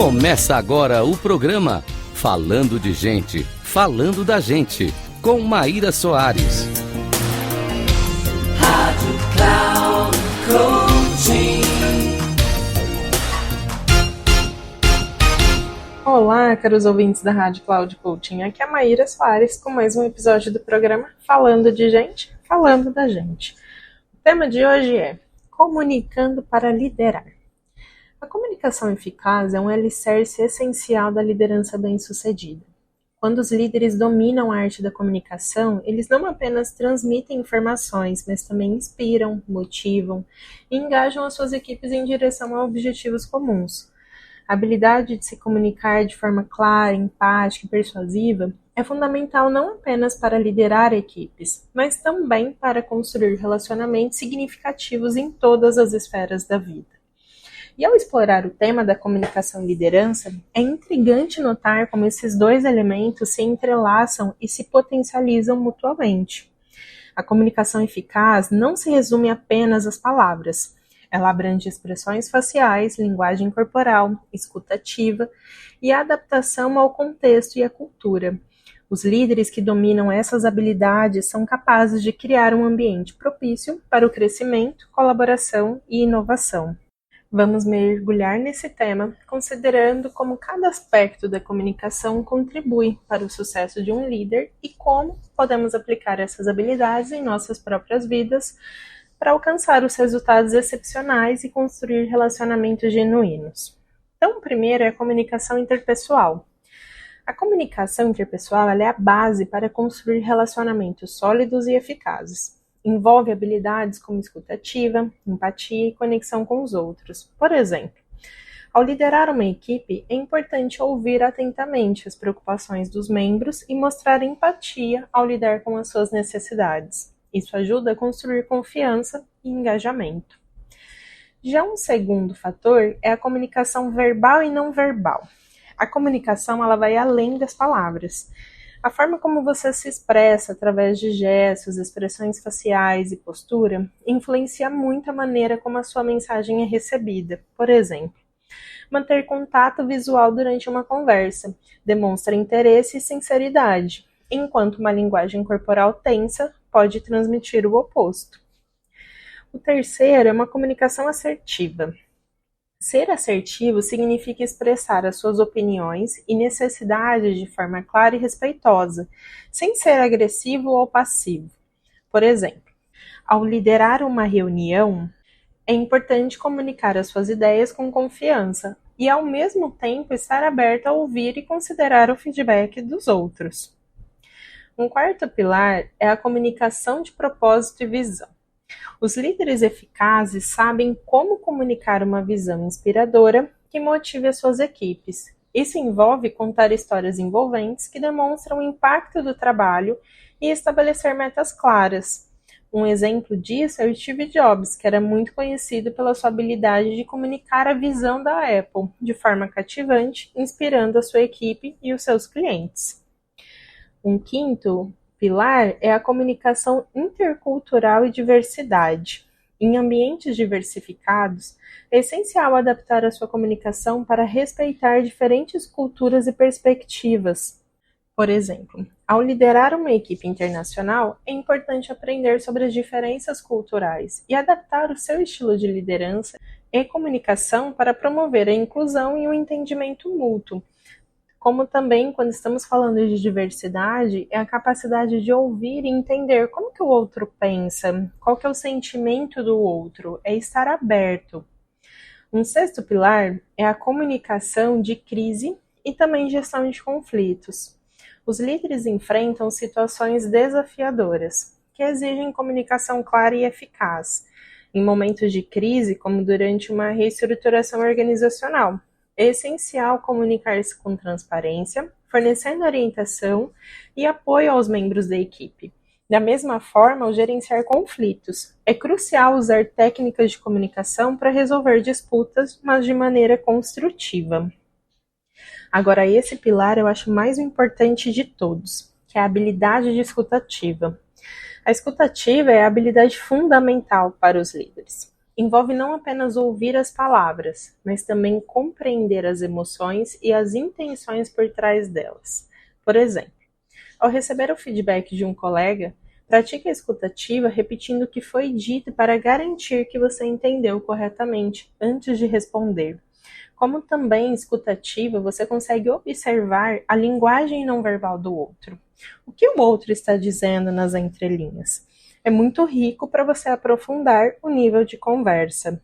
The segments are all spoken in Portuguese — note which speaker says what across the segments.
Speaker 1: Começa agora o programa Falando de Gente, Falando da Gente, com Maíra Soares.
Speaker 2: Rádio Cloud Coaching.
Speaker 3: Olá, caros ouvintes da Rádio Cloud Coaching. Aqui é a Maíra Soares com mais um episódio do programa Falando de Gente, Falando da Gente. O tema de hoje é Comunicando para Liderar. A comunicação eficaz é um alicerce essencial da liderança bem-sucedida. Quando os líderes dominam a arte da comunicação, eles não apenas transmitem informações, mas também inspiram, motivam e engajam as suas equipes em direção a objetivos comuns. A habilidade de se comunicar de forma clara, empática e persuasiva é fundamental não apenas para liderar equipes, mas também para construir relacionamentos significativos em todas as esferas da vida. E ao explorar o tema da comunicação e liderança, é intrigante notar como esses dois elementos se entrelaçam e se potencializam mutuamente. A comunicação eficaz não se resume apenas às palavras. Ela abrange expressões faciais, linguagem corporal, escuta ativa e adaptação ao contexto e à cultura. Os líderes que dominam essas habilidades são capazes de criar um ambiente propício para o crescimento, colaboração e inovação. Vamos mergulhar nesse tema, considerando como cada aspecto da comunicação contribui para o sucesso de um líder e como podemos aplicar essas habilidades em nossas próprias vidas para alcançar os resultados excepcionais e construir relacionamentos genuínos. Então, o primeiro é a comunicação interpessoal. A comunicação interpessoal ela é a base para construir relacionamentos sólidos e eficazes. Envolve habilidades como escuta ativa, empatia e conexão com os outros. Por exemplo, ao liderar uma equipe, é importante ouvir atentamente as preocupações dos membros e mostrar empatia ao lidar com as suas necessidades. Isso ajuda a construir confiança e engajamento. Já um segundo fator é a comunicação verbal e não verbal. A comunicação ela vai além das palavras. A forma como você se expressa através de gestos, expressões faciais e postura influencia muito a maneira como a sua mensagem é recebida. Por exemplo, manter contato visual durante uma conversa demonstra interesse e sinceridade, enquanto uma linguagem corporal tensa pode transmitir o oposto. O terceiro é uma comunicação assertiva. Ser assertivo significa expressar as suas opiniões e necessidades de forma clara e respeitosa, sem ser agressivo ou passivo. Por exemplo, ao liderar uma reunião, é importante comunicar as suas ideias com confiança e, ao mesmo tempo, estar aberto a ouvir e considerar o feedback dos outros. Um quarto pilar é a comunicação de propósito e visão. Os líderes eficazes sabem como comunicar uma visão inspiradora que motive as suas equipes. Isso envolve contar histórias envolventes que demonstram o impacto do trabalho e estabelecer metas claras. Um exemplo disso é o Steve Jobs, que era muito conhecido pela sua habilidade de comunicar a visão da Apple de forma cativante, inspirando a sua equipe e os seus clientes. Um quinto pilar é a comunicação intercultural e diversidade. Em ambientes diversificados, é essencial adaptar a sua comunicação para respeitar diferentes culturas e perspectivas. Por exemplo, ao liderar uma equipe internacional, é importante aprender sobre as diferenças culturais e adaptar o seu estilo de liderança e comunicação para promover a inclusão e o entendimento mútuo. Como também, quando estamos falando de diversidade, é a capacidade de ouvir e entender como que o outro pensa, qual que é o sentimento do outro, é estar aberto. Um sexto pilar é a comunicação de crise e também gestão de conflitos. Os líderes enfrentam situações desafiadoras, que exigem comunicação clara e eficaz, em momentos de crise, como durante uma reestruturação organizacional. É essencial comunicar-se com transparência, fornecendo orientação e apoio aos membros da equipe. Da mesma forma, ao gerenciar conflitos, é crucial usar técnicas de comunicação para resolver disputas, mas de maneira construtiva. Agora, esse pilar eu acho mais importante de todos, que é a habilidade de escuta ativa. A escuta ativa é a habilidade fundamental para os líderes. envolve não apenas ouvir as palavras, mas também compreender as emoções e as intenções por trás delas. Por exemplo, ao receber o feedback de um colega, pratique a escuta ativa repetindo o que foi dito para garantir que você entendeu corretamente antes de responder. Como também escuta ativa, você consegue observar a linguagem não verbal do outro. O que o outro está dizendo nas entrelinhas? É muito rico para você aprofundar o nível de conversa.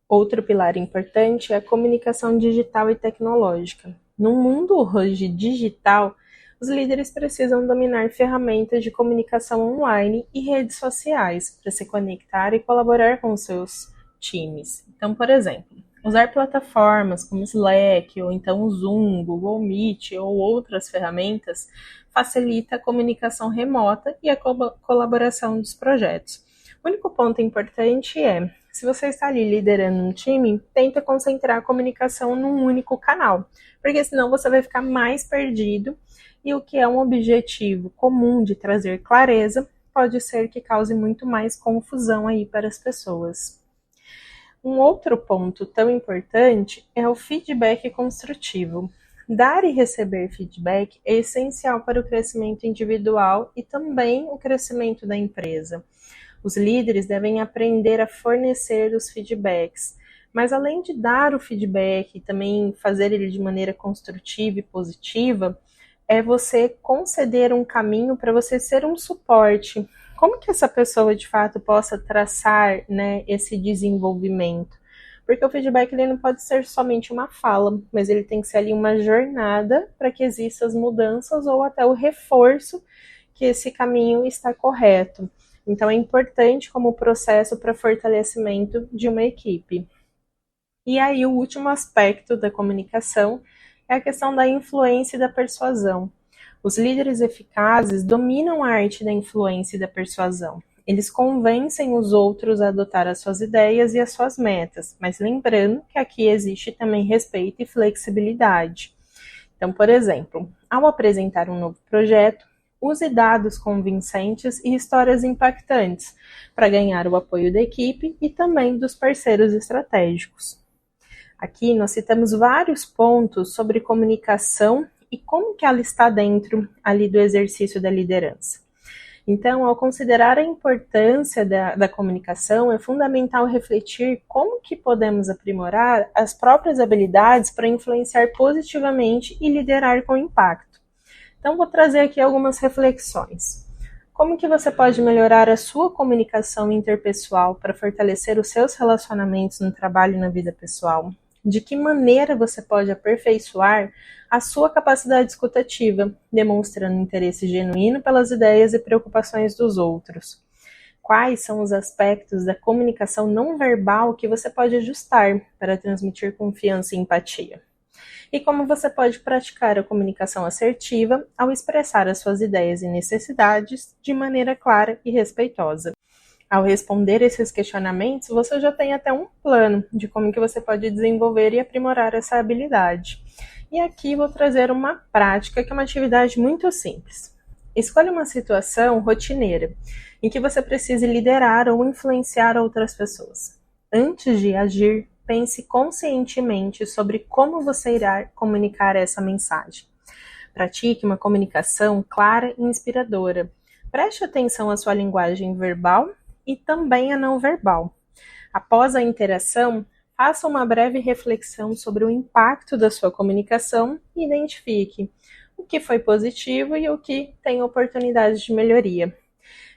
Speaker 3: Outro pilar importante é a comunicação digital e tecnológica. No mundo hoje digital, os líderes precisam dominar ferramentas de comunicação online e redes sociais para se conectar e colaborar com seus times. Então, por exemplo, usar plataformas como Slack, ou então o Zoom, Google Meet ou outras ferramentas facilita a comunicação remota e a colaboração dos projetos. O único ponto importante é, se você está ali liderando um time, tenta concentrar a comunicação num único canal, porque senão você vai ficar mais perdido e o que é um objetivo comum de trazer clareza pode ser que cause muito mais confusão aí para as pessoas. Um outro ponto tão importante é o feedback construtivo. Dar e receber feedback é essencial para o crescimento individual e também o crescimento da empresa. Os líderes devem aprender a fornecer os feedbacks, mas além de dar o feedback e também fazer ele de maneira construtiva e positiva, é você conceder um caminho para você ser um suporte. Como que essa pessoa de fato possa traçar, né, esse desenvolvimento? Porque o feedback ele não pode ser somente uma fala, mas ele tem que ser ali uma jornada para que existam as mudanças ou até o reforço que esse caminho está correto. Então é importante como processo para fortalecimento de uma equipe. E aí o último aspecto da comunicação é a questão da influência e da persuasão. Os líderes eficazes dominam a arte da influência e da persuasão. Eles convencem os outros a adotar as suas ideias e as suas metas, mas lembrando que aqui existe também respeito e flexibilidade. Então, por exemplo, ao apresentar um novo projeto, use dados convincentes e histórias impactantes para ganhar o apoio da equipe e também dos parceiros estratégicos. Aqui nós citamos vários pontos sobre comunicação e como que ela está dentro ali do exercício da liderança. Então, ao considerar a importância da comunicação, é fundamental refletir como que podemos aprimorar as próprias habilidades para influenciar positivamente e liderar com impacto. Então, vou trazer aqui algumas reflexões. Como que você pode melhorar a sua comunicação interpessoal para fortalecer os seus relacionamentos no trabalho e na vida pessoal? De que maneira você pode aperfeiçoar a sua capacidade escutativa, demonstrando interesse genuíno pelas ideias e preocupações dos outros? Quais são os aspectos da comunicação não verbal que você pode ajustar para transmitir confiança e empatia? E como você pode praticar a comunicação assertiva ao expressar as suas ideias e necessidades de maneira clara e respeitosa? Ao responder esses questionamentos, você já tem até um plano de como que você pode desenvolver e aprimorar essa habilidade. E aqui vou trazer uma prática que é uma atividade muito simples. Escolha uma situação rotineira em que você precise liderar ou influenciar outras pessoas. Antes de agir, pense conscientemente sobre como você irá comunicar essa mensagem. Pratique uma comunicação clara e inspiradora. Preste atenção à sua linguagem verbal e também a não verbal. Após a interação, faça uma breve reflexão sobre o impacto da sua comunicação e identifique o que foi positivo e o que tem oportunidade de melhoria.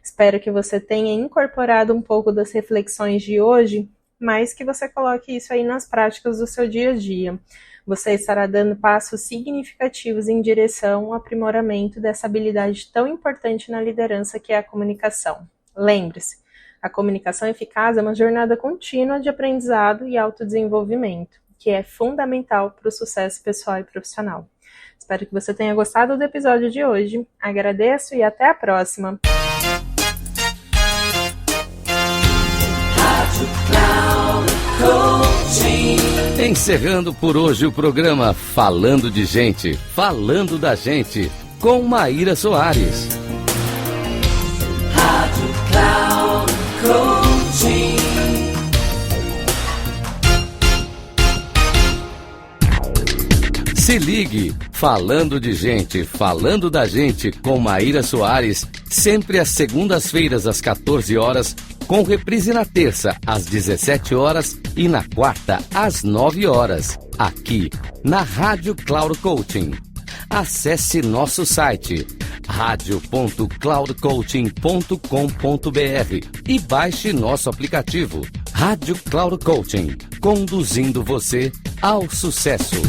Speaker 3: Espero que você tenha incorporado um pouco das reflexões de hoje, mas que você coloque isso aí nas práticas do seu dia a dia. Você estará dando passos significativos em direção ao aprimoramento dessa habilidade tão importante na liderança que é a comunicação. Lembre-se, a comunicação eficaz é uma jornada contínua de aprendizado e autodesenvolvimento, que é fundamental para o sucesso pessoal e profissional. Espero que você tenha gostado do episódio de hoje. Agradeço e até a próxima!
Speaker 1: Encerrando por hoje o programa Falando de Gente, Falando da Gente, com Maíra Soares.
Speaker 2: Rádio Cloud Coaching.
Speaker 1: Se ligue, Falando de Gente, Falando da Gente, com Maíra Soares, sempre às segundas-feiras às 14 horas, com reprise na terça às 17 horas e na quarta às 9 horas, aqui na Rádio Cloud Coaching. Acesse nosso site radio.cloudcoaching.com.br e baixe nosso aplicativo Rádio Cloud Coaching, conduzindo você ao sucesso.